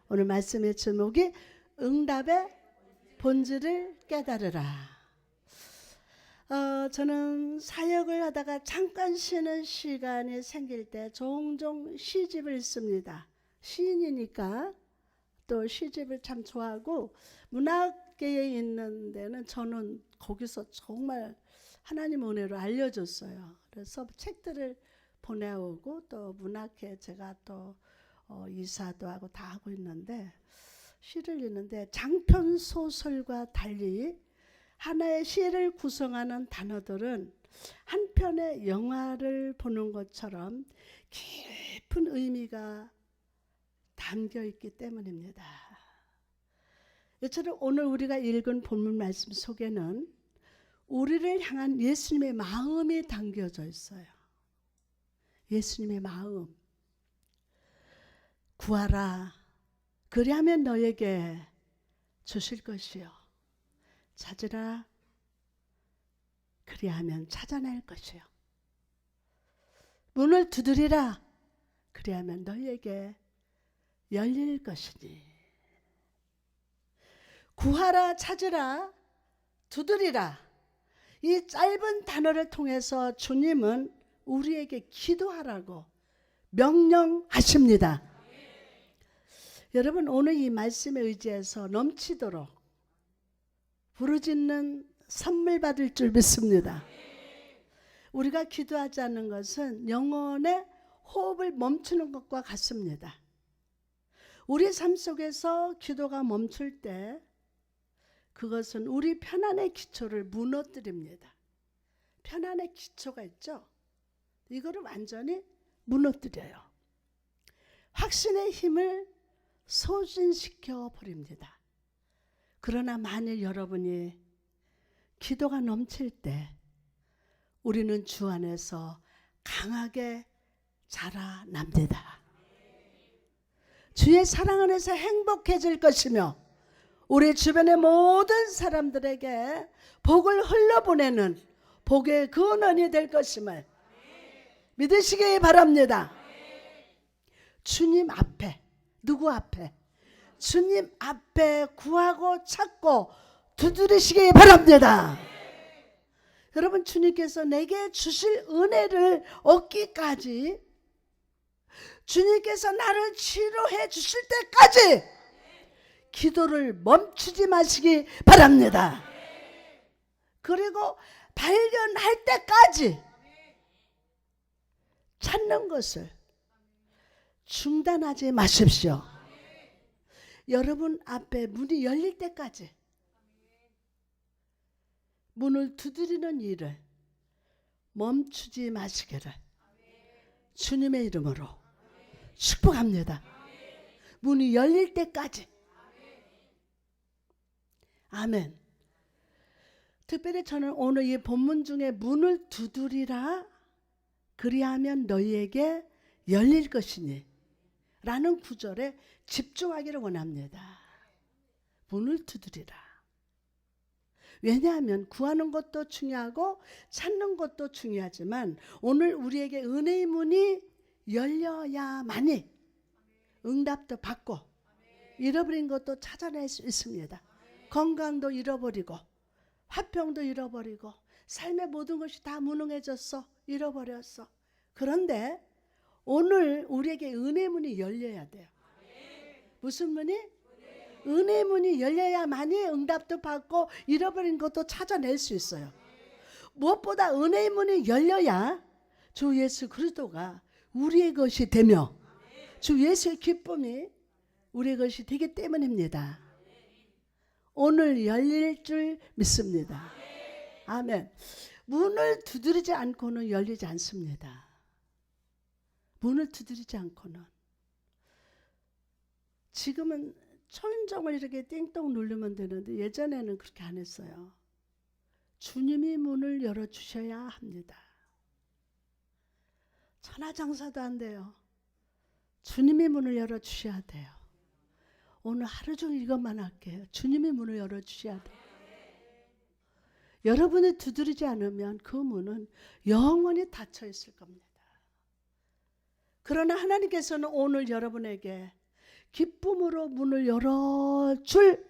오늘 말씀의 제목이 응답의 본질을 깨달으라. 저는 사역을 하다가 잠깐 쉬는 시간이 생길 때 종종 시집을 씁니다. 시인이니까 또 시집을 참 좋아하고, 문학계에 있는 데는 저는 거기서 정말 하나님 은혜로 알려줬어요. 그래서 책들을 보내오고, 또 문학회 제가 또 이사도 하고 다 하고 있는데, 시를 읽는데 장편 소설과 달리 하나의 시를 구성하는 단어들은 한 편의 영화를 보는 것처럼 깊은 의미가 담겨 있기 때문입니다. 이처럼 오늘 우리가 읽은 본문 말씀 속에는 우리를 향한 예수님의 마음이 담겨져 있어요. 예수님의 마음. 구하라. 그리하면 너에게 주실 것이요. 찾으라. 그리하면 찾아낼 것이요. 문을 두드리라. 그리하면 너에게 열릴 것이니. 구하라, 찾으라, 두드리라. 이 짧은 단어를 통해서 주님은 우리에게 기도하라고 명령하십니다. 여러분, 오늘 이 말씀에 의지해서 넘치도록 부르짖는 선물 받을 줄 믿습니다. 우리가 기도하지 않는 것은 영혼의 호흡을 멈추는 것과 같습니다. 우리 삶 속에서 기도가 멈출 때 그것은 우리 편안의 기초를 무너뜨립니다. 편안의 기초가 있죠? 이거를 완전히 무너뜨려요. 확신의 힘을 소진시켜 버립니다. 그러나 만일 여러분이 기도가 넘칠 때 우리는 주 안에서 강하게 자라납니다. 주의 사랑 안에서 행복해질 것이며 우리 주변의 모든 사람들에게 복을 흘려보내는 복의 근원이 될 것임을 믿으시기 바랍니다. 주님 앞에, 누구 앞에? 주님 앞에 구하고 찾고 두드리시기 바랍니다. 여러분, 주님께서 내게 주실 은혜를 얻기까지, 주님께서 나를 치료해 주실 때까지 기도를 멈추지 마시기 바랍니다. 그리고 발견할 때까지 찾는 것을 중단하지 마십시오. 여러분 앞에 문이 열릴 때까지 문을 두드리는 일을 멈추지 마시기를 주님의 이름으로 축복합니다. 문이 열릴 때까지. 아멘. 특별히 저는 오늘 이 본문 중에 문을 두드리라 그리하면 너희에게 열릴 것이니 라는 구절에 집중하기를 원합니다. 문을 두드리라. 왜냐하면 구하는 것도 중요하고 찾는 것도 중요하지만 오늘 우리에게 은혜의 문이 열려야만이 응답도 받고 잃어버린 것도 찾아낼 수 있습니다. 건강도 잃어버리고 화평도 잃어버리고 삶의 모든 것이 다 무능해졌어. 잃어버렸어. 그런데 오늘 우리에게 은혜의 문이 열려야 돼요. 무슨 문이? 은혜의 문이 열려야만이 응답도 받고 잃어버린 것도 찾아낼 수 있어요. 무엇보다 은혜의 문이 열려야 주 예수 그리스도가 우리의 것이 되며 주 예수의 기쁨이 우리의 것이 되기 때문입니다. 오늘 열릴 줄 믿습니다. 아멘. 문을 두드리지 않고는 열리지 않습니다. 문을 두드리지 않고는. 지금은 초인종을 이렇게 띵동 누르면 되는데 예전에는 그렇게 안 했어요. 주님이 문을 열어주셔야 합니다. 천하장사도 안 돼요. 주님이 문을 열어주셔야 돼요. 오늘 하루 종일 이것만 할게요. 주님이 문을 열어주셔야 돼요. 여러분이 두드리지 않으면 그 문은 영원히 닫혀 있을 겁니다. 그러나 하나님께서는 오늘 여러분에게 기쁨으로 문을 열어줄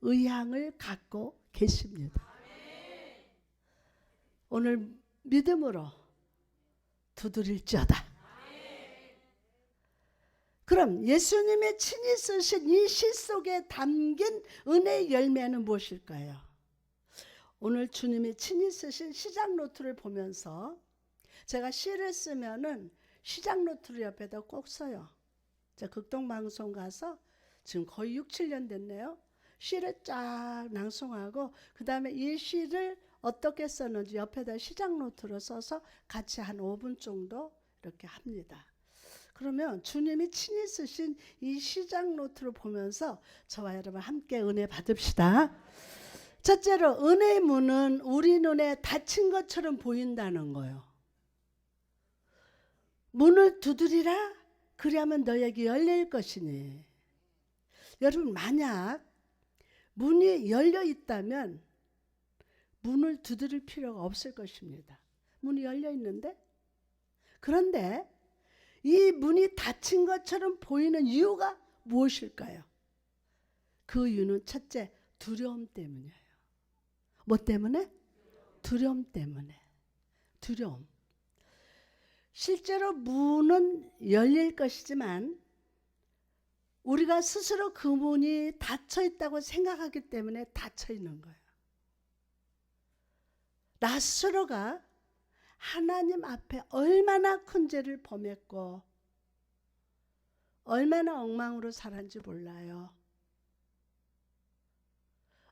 의향을 갖고 계십니다. 오늘 믿음으로 두드릴지어다. 그럼 예수님의 친히 쓰신 이 시 속에 담긴 은혜의 열매는 무엇일까요? 오늘 주님이 친히 쓰신 시작 노트를 보면서 제가 시를 쓰면은 시작 노트를 옆에다 꼭 써요. 제가 극동방송 가서 지금 거의 6, 7년 됐네요. 시를 쫙 낭송하고 그 다음에 이 시를 어떻게 썼는지 옆에다 시작 노트로 써서 같이 한 5분 정도 이렇게 합니다. 그러면 주님이 친히 쓰신 이 시작 노트를 보면서 저와 여러분 함께 은혜 받읍시다. 첫째로 은혜의 문은 우리 눈에 닫힌 것처럼 보인다는 거예요. 문을 두드리라 그리하면 너에게 열릴 것이니. 여러분 만약 문이 열려 있다면 문을 두드릴 필요가 없을 것입니다. 문이 열려 있는데 그런데 이 문이 닫힌 것처럼 보이는 이유가 무엇일까요? 그 이유는 첫째 두려움 때문이에요. 뭐 때문에? 두려움 때문에. 두려움. 실제로 문은 열릴 것이지만 우리가 스스로 그 문이 닫혀 있다고 생각하기 때문에 닫혀 있는 거예요. 나 스스로가 하나님 앞에 얼마나 큰 죄를 범했고 얼마나 엉망으로 살았는지 몰라요.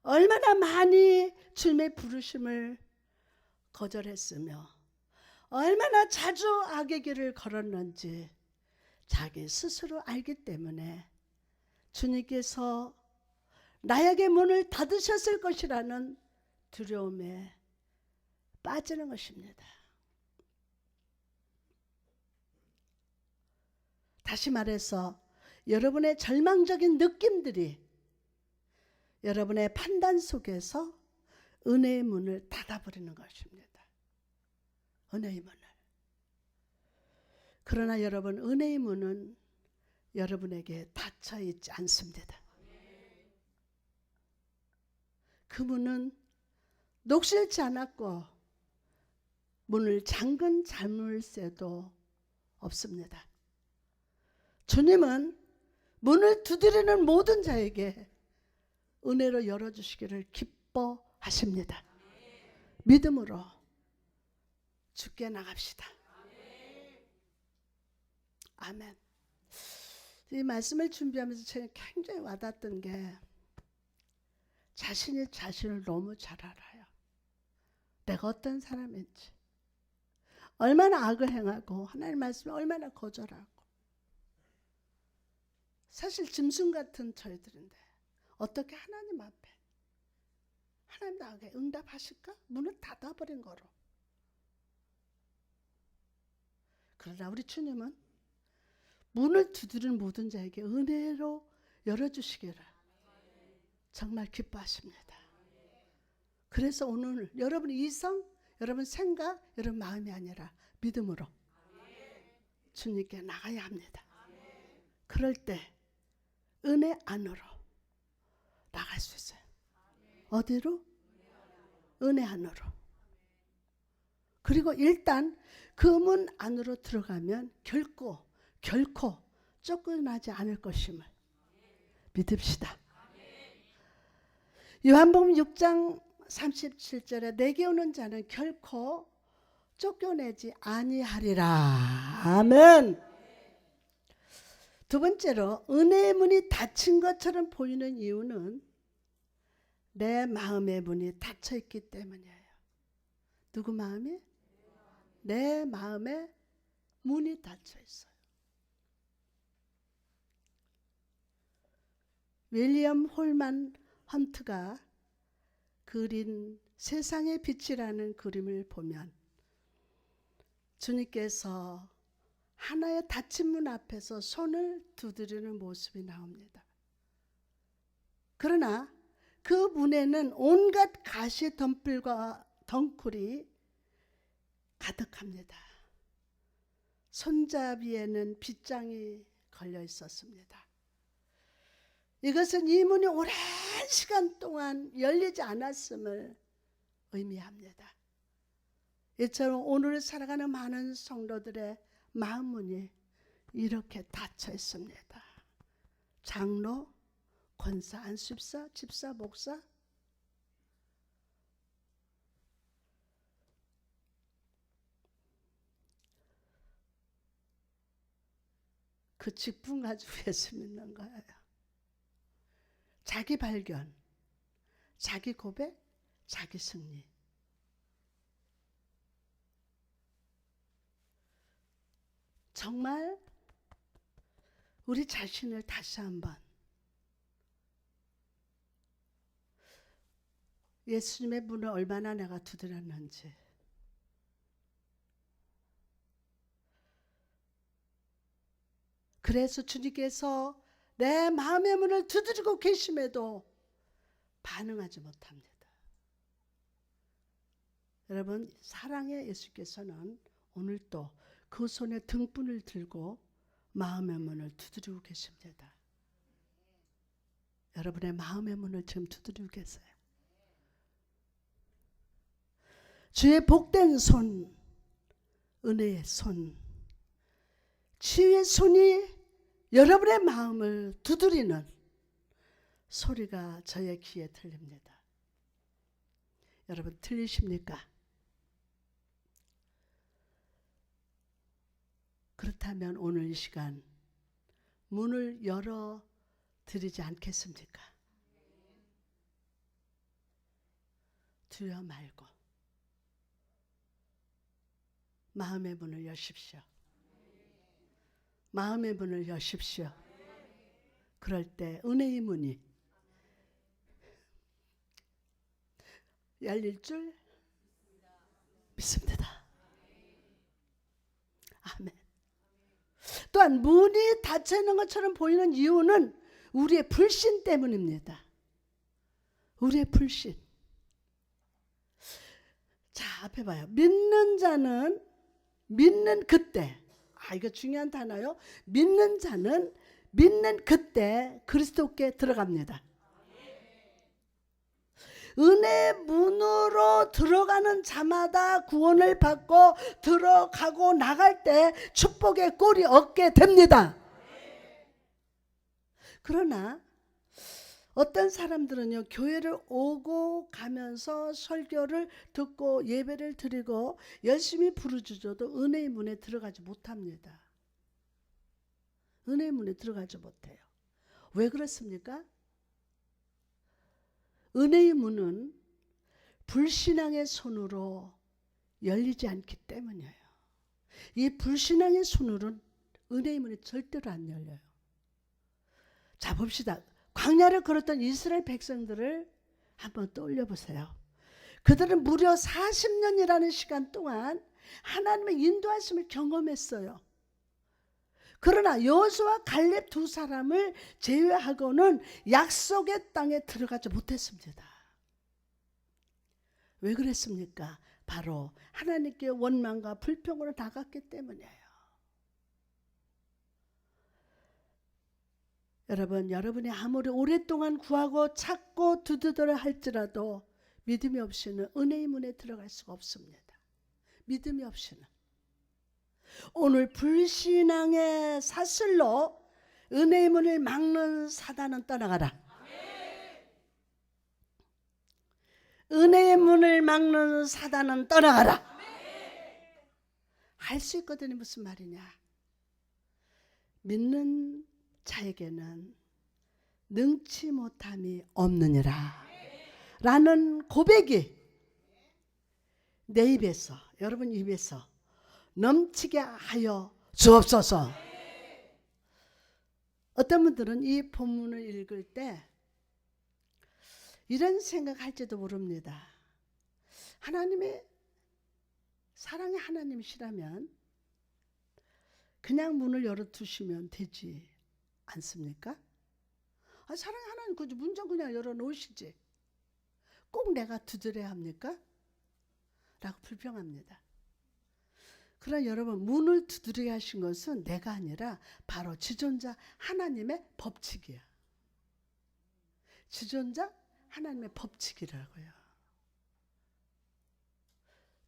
얼마나 많이 주님의 부르심을 거절했으며 얼마나 자주 악의 길을 걸었는지 자기 스스로 알기 때문에 주님께서 나에게 문을 닫으셨을 것이라는 두려움에 빠지는 것입니다. 다시 말해서 여러분의 절망적인 느낌들이 여러분의 판단 속에서 은혜의 문을 닫아버리는 것입니다. 은혜의 문을. 그러나 여러분 은혜의 문은 여러분에게 닫혀 있지 않습니다. 그 문은 녹슬지 않았고 문을 잠근 자물쇠도 없습니다. 주님은 문을 두드리는 모든 자에게 은혜로 열어주시기를 기뻐하십니다. 믿음으로 주께 나갑시다. 아멘. 이 말씀을 준비하면서 제가 굉장히 와닿았던 게 자신이 자신을 너무 잘 알아요. 내가 어떤 사람인지, 얼마나 악을 행하고 하나님 말씀에 얼마나 거절하고. 사실 짐승 같은 저희들인데 어떻게 하나님 앞에 하나님 나에게 응답하실까? 문을 닫아버린 거로. 그러나 우리 주님은 문을 두드리는 모든 자에게 은혜로 열어주시기를 정말 기뻐하십니다. 그래서 오늘 여러분 이성, 여러분 생각, 여러분 마음이 아니라 믿음으로 주님께 나가야 합니다. 그럴 때 은혜 안으로 나갈 수 있어요. 어디로? 은혜 안으로. 그리고 일단 그 문 안으로 들어가면 결코 쫓겨나지 않을 것임을 믿읍시다. 요한복음 6장 37절에 내게 오는 자는 결코 쫓겨내지 아니하리라. 아멘. 두 번째로 은혜의 문이 닫힌 것처럼 보이는 이유는 내 마음의 문이 닫혀 있기 때문이에요. 누구 마음이? 내 마음의 문이 닫혀 있어요. 윌리엄 홀만 헌트가 그린 세상의 빛이라는 그림을 보면 주님께서 하나의 닫힌 문 앞에서 손을 두드리는 모습이 나옵니다. 그러나 그 문에는 온갖 가시 덤불과 덩굴이 가득합니다. 손잡이에는 빗장이 걸려 있었습니다. 이것은 이 문이 오랜 시간 동안 열리지 않았음을 의미합니다. 이처럼 오늘 살아가는 많은 성도들의 마음문이 이렇게 닫혀 있습니다. 장로, 권사, 안수집사, 집사, 목사, 그 직분 가지고 예수 믿는 거예요. 자기 발견, 자기 고백, 자기 승리. 정말 우리 자신을 다시 한번 예수님의 문을 얼마나 내가 두드렸는지, 그래서 주님께서 내 마음의 문을 두드리고 계심에도 반응하지 못합니다. 여러분, 사랑의 예수께서는 오늘도 그 손에 등불을 들고 마음의 문을 두드리고 계십니다. 여러분의 마음의 문을 지금 두드리고 계세요. 주의 복된 손, 은혜의 손, 치유의 손이 여러분의 마음을 두드리는 소리가 저의 귀에 들립니다. 여러분, 들리십니까? 그렇다면 오늘 이 시간 문을 열어 드리지 않겠습니까? 두려 말고 마음의 문을 여십시오. 마음의 문을 여십시오. 그럴 때 은혜의 문이 열릴 줄 믿습니다. 아멘. 또한 문이 닫혀 있는 것처럼 보이는 이유는 우리의 불신 때문입니다. 우리의 불신. 자, 앞에 봐요. 믿는 자는 믿는 그때, 이거 중요한 단어요. 믿는 자는 믿는 그때 그리스도께 들어갑니다. 은혜 문으로 들어가는 자마다 구원을 받고 들어가고 나갈 때 축복의 꼴이 얻게 됩니다. 그러나 어떤 사람들은요, 교회를 오고 가면서 설교를 듣고 예배를 드리고 열심히 부르짖어도 은혜의 문에 들어가지 못합니다. 은혜의 문에 들어가지 못해요. 왜 그렇습니까? 은혜의 문은 불신앙의 손으로 열리지 않기 때문이에요. 이 불신앙의 손으로는 은혜의 문이 절대로 안 열려요. 자, 봅시다. 광야를 걸었던 이스라엘 백성들을 한번 떠올려 보세요. 그들은 무려 40년이라는 시간 동안 하나님의 인도하심을 경험했어요. 그러나 여호수아 갈렙 두 사람을 제외하고는 약속의 땅에 들어가지 못했습니다. 왜 그랬습니까? 바로 하나님께 원망과 불평으로 나갔기 때문이에요. 여러분, 여러분이 아무리 오랫동안 구하고 찾고 두드려 할지라도 믿음이 없이는 은혜의 문에 들어갈 수가 없습니다. 믿음이 없이는. 오늘 불신앙의 사슬로 은혜의 문을 막는 사단은 떠나가라. 은혜의 문을 막는 사단은 떠나가라. 할 수 있거든요. 무슨 말이냐? 믿는 자에게는 능치 못함이 없느니라 라는 고백이 내 입에서, 여러분 입에서 넘치게 하여 주옵소서. 어떤 분들은 이 본문을 읽을 때 이런 생각할지도 모릅니다. 하나님의 사랑의 하나님이시라면 그냥 문을 열어두시면 되지 않습니까? 사랑의 하나님 그 문 좀 그냥 열어놓으시지. 꼭 내가 두드려야 합니까? 라고 불평합니다. 그러나 여러분, 문을 두드리게 하신 것은 내가 아니라 바로 지존자 하나님의 법칙이야. 주존자 하나님의 법칙이라고요.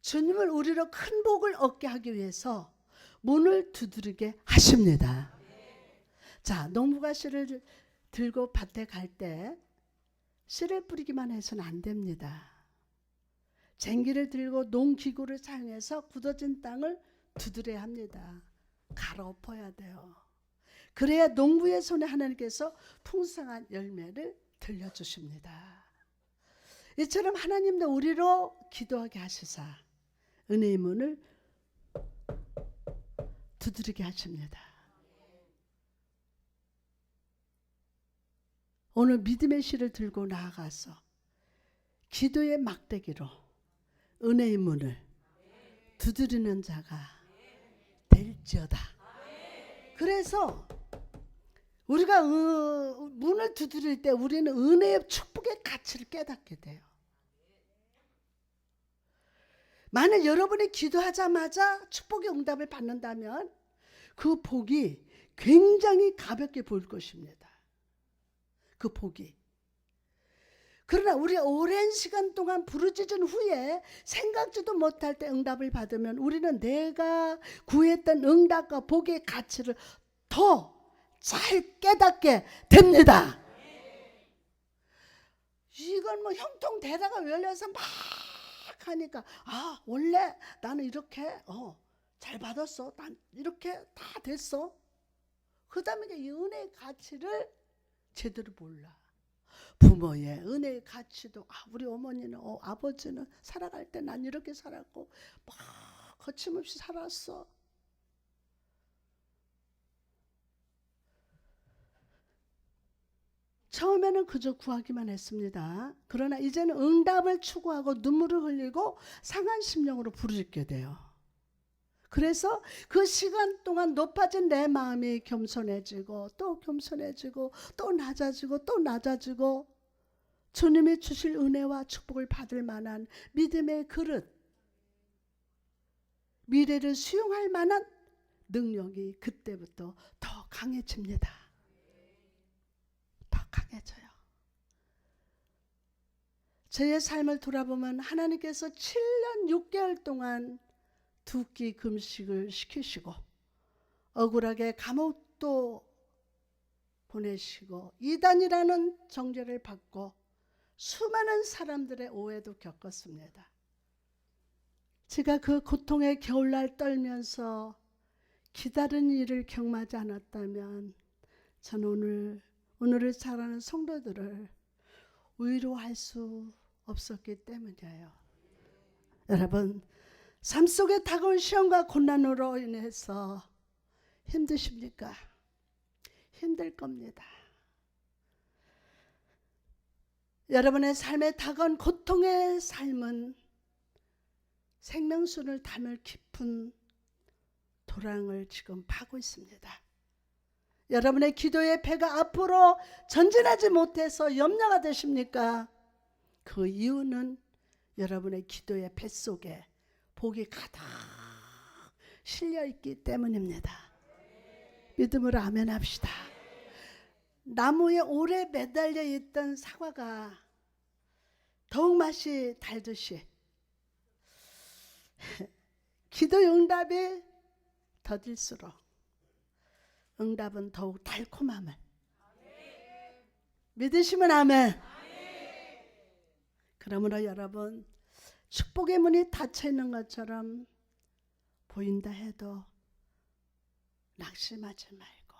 주님을 우리로 큰 복을 얻게 하기 위해서 문을 두드리게 하십니다. 자, 농부가 씨를 들고 밭에 갈 때 씨를 뿌리기만 해서는 안 됩니다. 쟁기를 들고 농기구를 사용해서 굳어진 땅을 두드려야 합니다. 갈아엎어야 돼요. 그래야 농부의 손에 하나님께서 풍성한 열매를 들려주십니다. 이처럼 하나님도 우리로 기도하게 하시사 은혜의 문을 두드리게 하십니다. 오늘 믿음의 씨를 들고 나아가서 기도의 막대기로 은혜의 문을 두드리는 자가 될지어다. 그래서 우리가 문을 두드릴 때 우리는 은혜의 축복의 가치를 깨닫게 돼요. 만약 여러분이 기도하자마자 축복의 응답을 받는다면 그 복이 굉장히 가볍게 보일 것입니다. 그 복이. 그러나 우리가 오랜 시간 동안 부르짖은 후에 생각지도 못할 때 응답을 받으면 우리는 내가 구했던 응답과 복의 가치를 더 잘 깨닫게 됩니다. 이건 뭐 형통대다가 열려서 막 하니까 원래 나는 이렇게 잘 받았어. 난 이렇게 다 됐어. 그 다음에 이 은혜의 가치를 제대로 몰라. 부모의 은혜의 가치도 우리 어머니는 아버지는 살아갈 때 난 이렇게 살았고 막 거침없이 살았어. 처음에는 그저 구하기만 했습니다. 그러나 이제는 응답을 추구하고 눈물을 흘리고 상한 심령으로 부르짖게 돼요. 그래서 그 시간 동안 높아진 내 마음이 겸손해지고 또 겸손해지고 또 낮아지고 또 낮아지고 주님이 주실 은혜와 축복을 받을 만한 믿음의 그릇, 미래를 수용할 만한 능력이 그때부터 더 강해집니다. 더 강해져요. 저의 삶을 돌아보면 하나님께서 7년 6개월 동안 두 끼 금식을 시키시고 억울하게 감옥도 보내시고 이단이라는 정죄를 받고 수많은 사람들의 오해도 겪었습니다. 제가 그 고통의 겨울날 떨면서 기다린 일을 경험하지 않았다면 저는 오늘을 자라는 성도들을 위로할 수 없었기 때문이에요. 여러분, 삶 속에 다가온 시험과 고난으로 인해서 힘드십니까? 힘들 겁니다. 여러분의 삶에 다가온 고통의 삶은 생명수를 담을 깊은 도랑을 지금 파고 있습니다. 여러분의 기도의 배가 앞으로 전진하지 못해서 염려가 되십니까? 그 이유는 여러분의 기도의 뱃속에 복이 가득 실려있기 때문입니다. 믿음으로 아멘 합시다. 나무에 오래 매달려 있던 사과가 더욱 맛이 달듯이 기도 응답이 더딜수록 응답은 더욱 달콤함을 믿으시면 아멘. 그러므로 여러분, 축복의 문이 닫혀 있는 것처럼 보인다 해도 낙심하지 말고,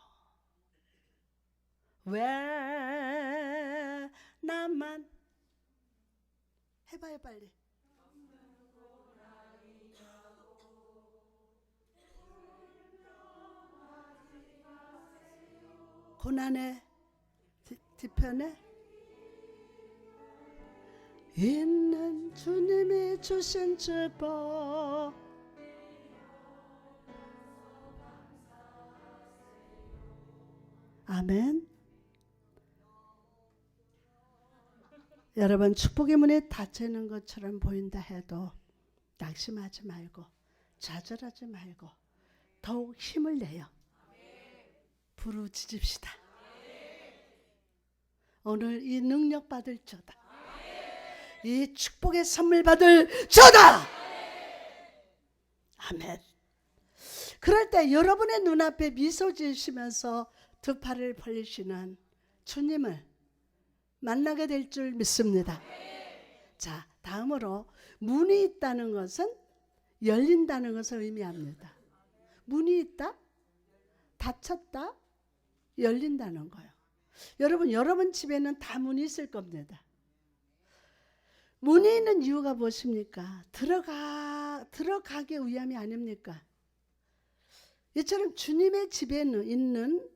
왜 나만 해봐요 빨리. 고난의 뒤편에 있는 주님이 주신 축복, 아멘. 여러분, 축복의 문이 닫혀 있는 것처럼 보인다 해도 낙심하지 말고 좌절하지 말고 더욱 힘을 내요. 부르짖읍시다. 오늘 이 능력 받을 자다. 이 축복의 선물 받을 자다. 아멘. 그럴 때 여러분의 눈앞에 미소 지으시면서 두 팔을 벌리시는 주님을 만나게 될 줄 믿습니다. 자, 다음으로 문이 있다는 것은 열린다는 것을 의미합니다. 문이 있다? 닫혔다? 열린다는 거예요. 여러분 집에는 다 문이 있을 겁니다. 문이 있는 이유가 무엇입니까? 들어가기 위함이 아닙니까? 이처럼 주님의 집에 있는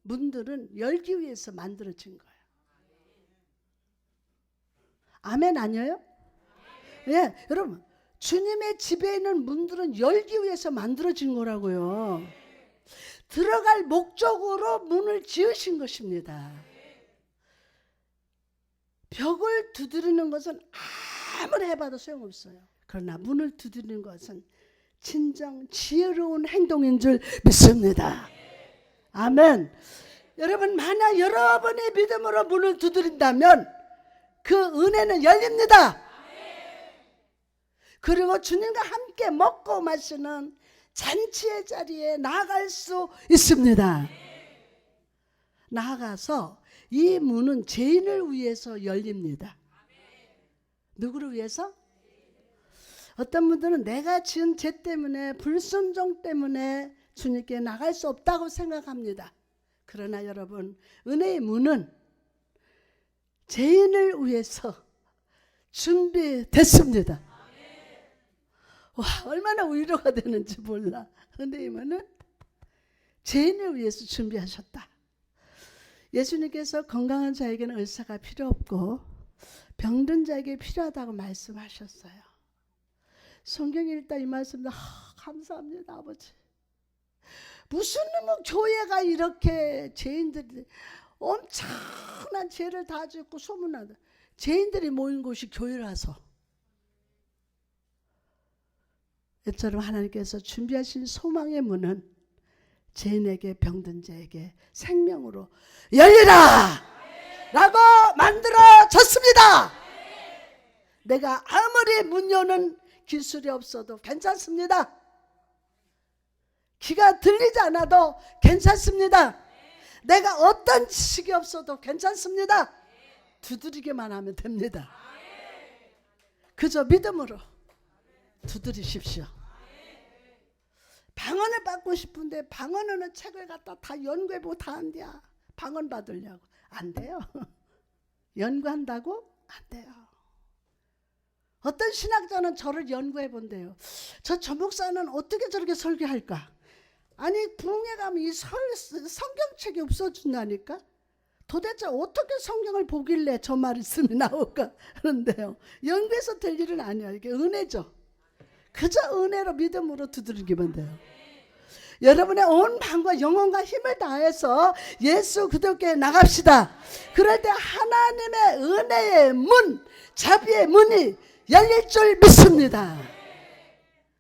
문들은 열기 위해서 만들어진 거예요. 아멘 아니에요? 예, 여러분 주님의 집에 있는 문들은 열기 위해서 만들어진 거라고요. 들어갈 목적으로 문을 지으신 것입니다. 벽을 두드리는 것은 아무리 해봐도 소용없어요. 그러나 문을 두드리는 것은 진정 지혜로운 행동인 줄 믿습니다. 아멘. 여러분 만약 여러분의 믿음으로 문을 두드린다면 그 은혜는 열립니다. 그리고 주님과 함께 먹고 마시는 잔치의 자리에 나아갈 수 있습니다. 나아가서 이 문은 죄인을 위해서 열립니다. 누구를 위해서? 어떤 분들은 내가 지은 죄 때문에 불순종 때문에 주님께 나갈 수 없다고 생각합니다. 그러나 여러분 은혜의 문은 죄인을 위해서 준비됐습니다. 와, 얼마나 위로가 되는지 몰라. 은혜의 문은 죄인을 위해서 준비하셨다. 예수님께서 건강한 자에게는 의사가 필요 없고 병든 자에게 필요하다고 말씀하셨어요. 성경 읽다 이 말씀도 감사합니다 아버지. 무슨 뭐 교회가 이렇게 죄인들이 엄청난 죄를 다 짓고 소문나다. 죄인들이 모인 곳이 교회라서. 이처럼 하나님께서 준비하신 소망의 문은 죄인에게 병든 자에게 생명으로 열리라 라고 만들어졌습니다. 내가 아무리 문 여는 기술이 없어도 괜찮습니다. 귀가 들리지 않아도 괜찮습니다. 내가 어떤 지식이 없어도 괜찮습니다. 두드리기만 하면 됩니다. 그저 믿음으로 두드리십시오. 방언을 받고 싶은데 방언하는 책을 갖다 다 연구해보고 다 한대야. 방언 받으려고. 안 돼요. 연구한다고? 안 돼요. 어떤 신학자는 저를 연구해 본대요. 저 목사는 어떻게 저렇게 설교할까? 아니 부흥회 가면 이 성경책이 없어진다니까? 도대체 어떻게 성경을 보길래 저 말씀이 나올까 하는데요. 연구해서 될 일은 아니야. 이게 은혜죠. 그저 은혜로 믿음으로 두드리기만 돼요. 여러분의 온 마음과 영혼과 힘을 다해서 예수 그리스도께 나갑시다. 그럴 때 하나님의 은혜의 문, 자비의 문이 열릴 줄 믿습니다.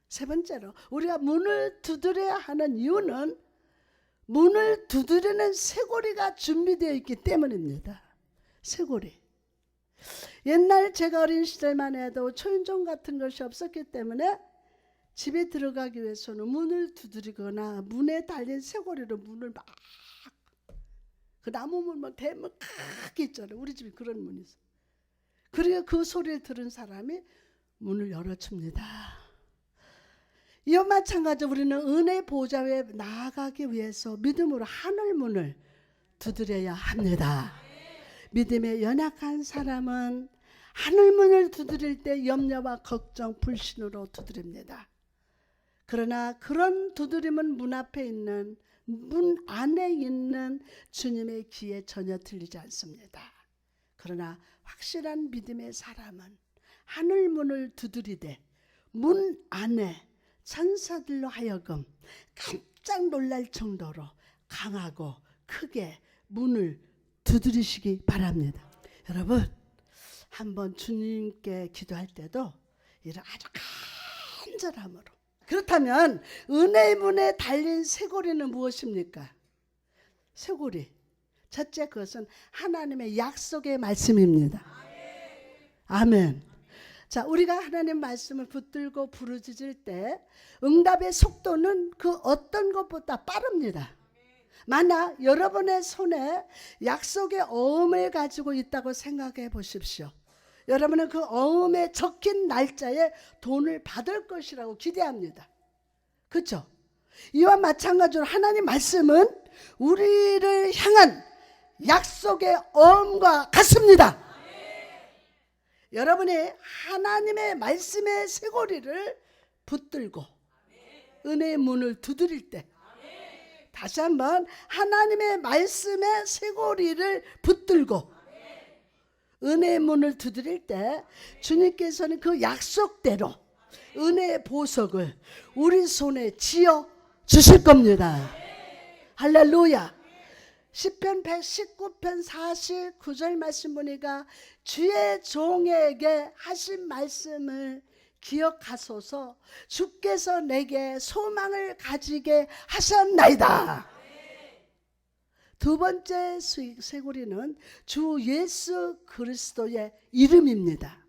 세 번째로 우리가 문을 두드려야 하는 이유는 문을 두드리는 쇠고리가 준비되어 있기 때문입니다. 쇠고리. 옛날 제가 어린 시절만 해도 초인종 같은 것이 없었기 때문에 집에 들어가기 위해서는 문을 두드리거나 문에 달린 쇠고리로 문을 막 그 나무문 뭐 대문 크게 있잖아요. 우리 집에 그런 문이 있어요. 그리고 그 소리를 들은 사람이 문을 열어줍니다. 이와 마찬가지로 우리는 은혜 보좌에 나아가기 위해서 믿음으로 하늘문을 두드려야 합니다. 믿음에 연약한 사람은 하늘문을 두드릴 때 염려와 걱정, 불신으로 두드립니다. 그러나 그런 두드림은 문 앞에 있는 문 안에 있는 주님의 귀에 전혀 들리지 않습니다. 그러나 확실한 믿음의 사람은 하늘문을 두드리되 문 안에 천사들로 하여금 깜짝 놀랄 정도로 강하고 크게 문을 두드리시기 바랍니다. 여러분 한번 주님께 기도할 때도 이런 아주 간절함으로. 그렇다면 은혜의 문에 달린 쇠고리는 무엇입니까? 쇠고리. 첫째, 그것은 하나님의 약속의 말씀입니다. 아멘. 자, 우리가 하나님 말씀을 붙들고 부르짖을 때 응답의 속도는 그 어떤 것보다 빠릅니다. 만약 여러분의 손에 약속의 어음을 가지고 있다고 생각해 보십시오. 여러분은 그 어음에 적힌 날짜에 돈을 받을 것이라고 기대합니다. 그렇죠? 이와 마찬가지로 하나님 말씀은 우리를 향한 약속의 어음과 같습니다. 여러분이 하나님의 말씀의 쇠고리를 붙들고 은혜의 문을 두드릴 때, 다시 한번 하나님의 말씀의 쇠고리를 붙들고 은혜의 문을 두드릴 때 주님께서는 그 약속대로 은혜의 보석을 우리 손에 쥐어 주실 겁니다. 할렐루야. 시편 119편 49절 말씀 보니까 주의 종에게 하신 말씀을 기억하소서, 주께서 내게 소망을 가지게 하셨나이다. 두 번째 쇠고리는 주 예수 그리스도의 이름입니다.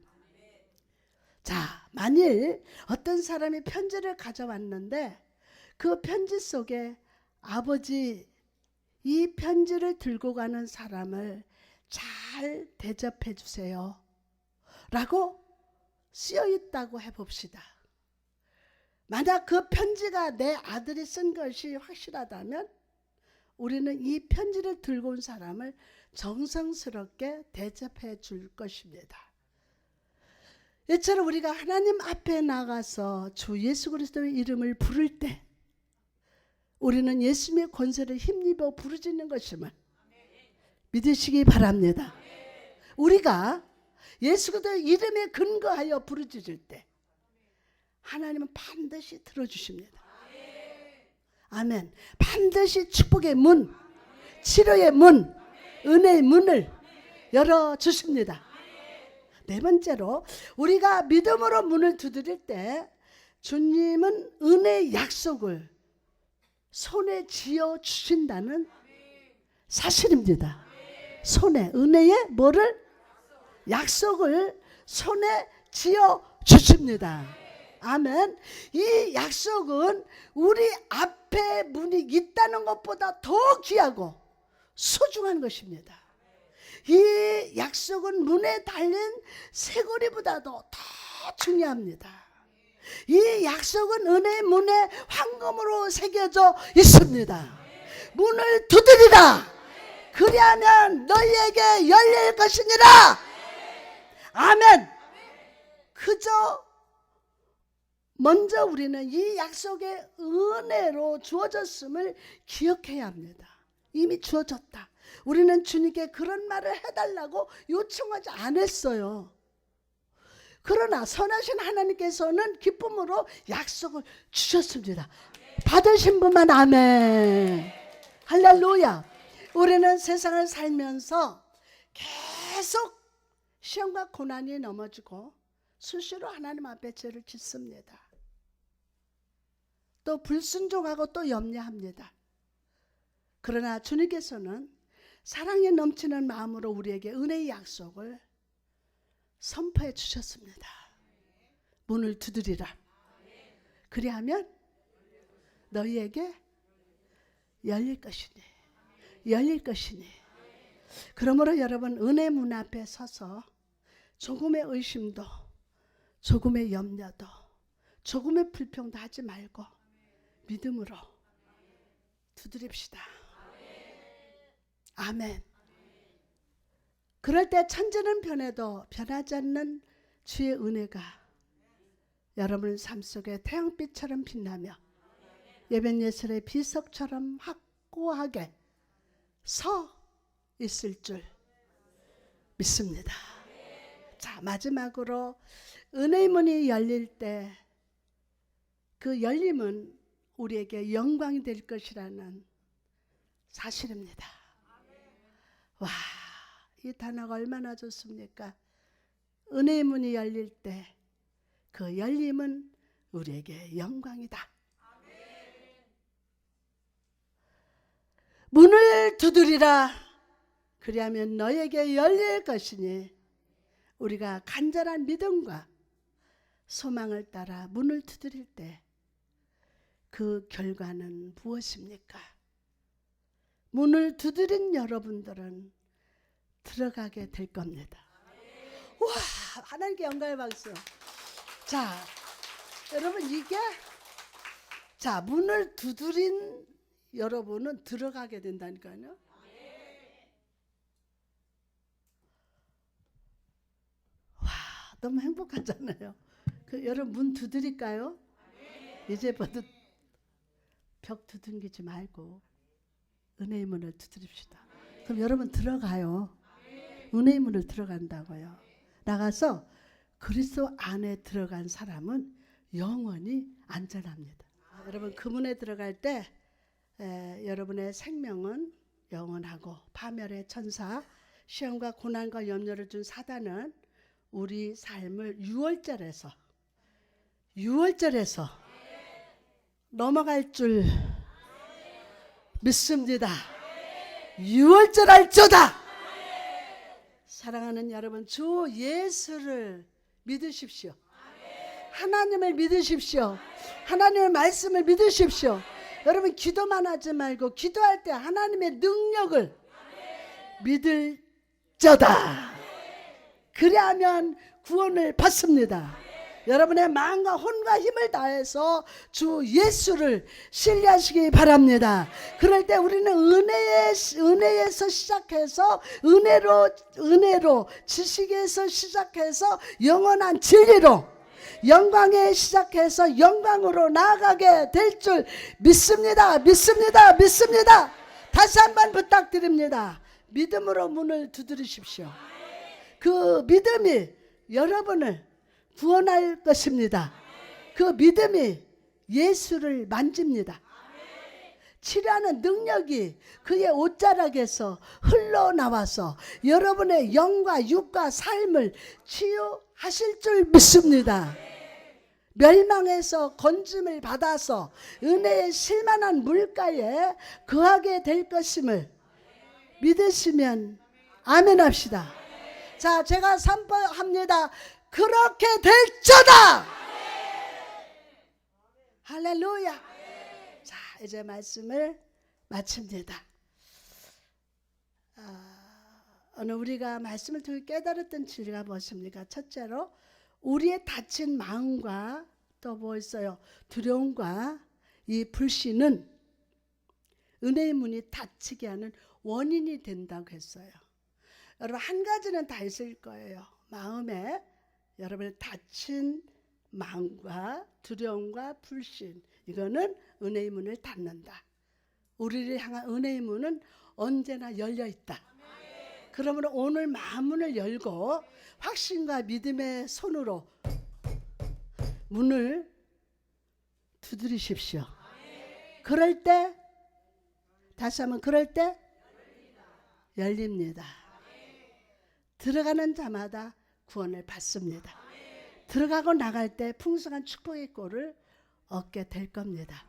자, 만일 어떤 사람이 편지를 가져왔는데 그 편지 속에 아버지, 이 편지를 들고 가는 사람을 잘 대접해 주세요 라고 쓰여 있다고 해봅시다. 만약 그 편지가 내 아들이 쓴 것이 확실하다면 우리는 이 편지를 들고 온 사람을 정성스럽게 대접해 줄 것입니다. 이처럼 우리가 하나님 앞에 나가서 주 예수 그리스도의 이름을 부를 때 우리는 예수님의 권세를 힘입어 부르짖는 것임을 믿으시기 바랍니다. 우리가 예수 그리스도의 이름에 근거하여 부르짖을 때 하나님은 반드시 들어주십니다. 아멘. 반드시 축복의 문, 치료의 문, 은혜의 문을 열어주십니다. 네 번째로 우리가 믿음으로 문을 두드릴 때 주님은 은혜의 약속을 손에 쥐어 주신다는 사실입니다. 손에 은혜의 뭐를? 약속을 손에 쥐어 주십니다. 아멘. 이 약속은 우리 앞에 문이 있다는 것보다 더 귀하고 소중한 것입니다. 이 약속은 문에 달린 쇠고리보다도 더 중요합니다. 이 약속은 은혜의 문에 황금으로 새겨져 있습니다. 문을 두드리라. 그리하면 너희에게 열릴 것이니라. 아멘. 그저 먼저 우리는 이 약속의 은혜로 주어졌음을 기억해야 합니다. 이미 주어졌다. 우리는 주님께 그런 말을 해달라고 요청하지 않았어요. 그러나 선하신 하나님께서는 기쁨으로 약속을 주셨습니다. 받으신 분만 아멘. 할렐루야. 우리는 세상을 살면서 계속 시험과 고난이 넘어지고 수시로 하나님 앞에 죄를 짓습니다. 또 불순종하고 또 염려합니다. 그러나 주님께서는 사랑에 넘치는 마음으로 우리에게 은혜의 약속을 선포해 주셨습니다. 문을 두드리라. 그리하면 너희에게 열릴 것이니. 열릴 것이니. 그러므로 여러분 은혜 문 앞에 서서 조금의 의심도, 조금의 염려도, 조금의 불평도 하지 말고 믿음으로 두드립시다. 아멘. 그럴 때 천지는 변해도 변하지 않는 주의 은혜가 여러분의 삶 속에 태양빛처럼 빛나며 예배예술의 비석처럼 확고하게 서 있을 줄 믿습니다. 자, 마지막으로 은혜의 문이 열릴 때 그 열림은 우리에게 영광이 될 것이라는 사실입니다. 와, 이 단어가 얼마나 좋습니까? 은혜의 문이 열릴 때 그 열림은 우리에게 영광이다. 문을 두드리라. 그리하면 너에게 열릴 것이니 우리가 간절한 믿음과 소망을 따라 문을 두드릴 때 그 결과는 무엇입니까? 문을 두드린 여러분들은 들어가게 될 겁니다. 와, 하나님께 영광의 박수. 자, 여러분 이게 문을 두드린 여러분은 들어가게 된다니까요. 와, 너무 행복하잖아요. 여러분 문 두드릴까요? 이제부터 벽 두들기지 말고 은혜의 문을 두드립시다. 그럼 여러분 들어가요. 은혜의 문을 들어간다고요. 나가서 그리스도 안에 들어간 사람은 영원히 안전합니다. 여러분 그 문에 들어갈 때 여러분의 생명은 영원하고 파멸의 천사, 시험과 고난과 염려를 준 사단은 우리 삶을 유월절에서 넘어갈 줄 믿습니다. 유월절할저다. 사랑하는 여러분, 주 예수를 믿으십시오. 하나님을 믿으십시오. 하나님의 말씀을 믿으십시오. 여러분 기도만 하지 말고 기도할 때 하나님의 능력을 믿을저다. 그래야만 구원을 받습니다. 여러분의 마음과 혼과 힘을 다해서 주 예수를 신뢰하시기 바랍니다. 그럴 때 우리는 은혜에서 시작해서 은혜로 지식에서 시작해서 영원한 진리로 영광에 시작해서 영광으로 나아가게 될 줄 믿습니다. 다시 한번 부탁드립니다. 믿음으로 문을 두드리십시오. 그 믿음이 여러분을 구원할 것입니다. 그 믿음이 예수를 만집니다. 치료하는 능력이 그의 옷자락에서 흘러나와서 여러분의 영과 육과 삶을 치유하실 줄 믿습니다. 멸망에서 건짐을 받아서 은혜의 실만한 물가에 거하게 될 것임을 믿으시면 아멘 합시다. 자, 제가 선포합니다. 그렇게 될저다. 할렐루야. 자, 이제 말씀을 마칩니다. 오늘 우리가 말씀을 통해 깨달았던 진리가 무엇입니까? 첫째로 우리의 다친 마음과 또 뭐 있어요? 두려움과 이 불신은 은혜의 문이 닫히게 하는 원인이 된다고 했어요. 여러분 한 가지는 다 있을 거예요. 마음에 여러분의 다친 마음과 두려움과 불신, 이거는 은혜의 문을 닫는다. 우리를 향한 은혜의 문은 언제나 열려 있다. 그러므로 오늘 마음문을 열고 확신과 믿음의 손으로 문을 두드리십시오. 그럴 때 다시 한번 그럴 때 열립니다. 들어가는 자마다 구원을 받습니다. 들어가고 나갈 때 풍성한 축복의 꼴을 얻게 될 겁니다.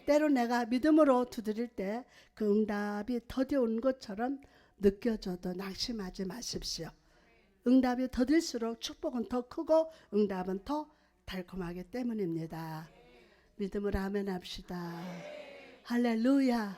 때로 내가 믿음으로 두드릴 때 그 응답이 더디 온 것처럼 느껴져도 낙심하지 마십시오. 응답이 더딜수록 축복은 더 크고 응답은 더 달콤하기 때문입니다. 믿음으로 아멘 합시다. 할렐루야.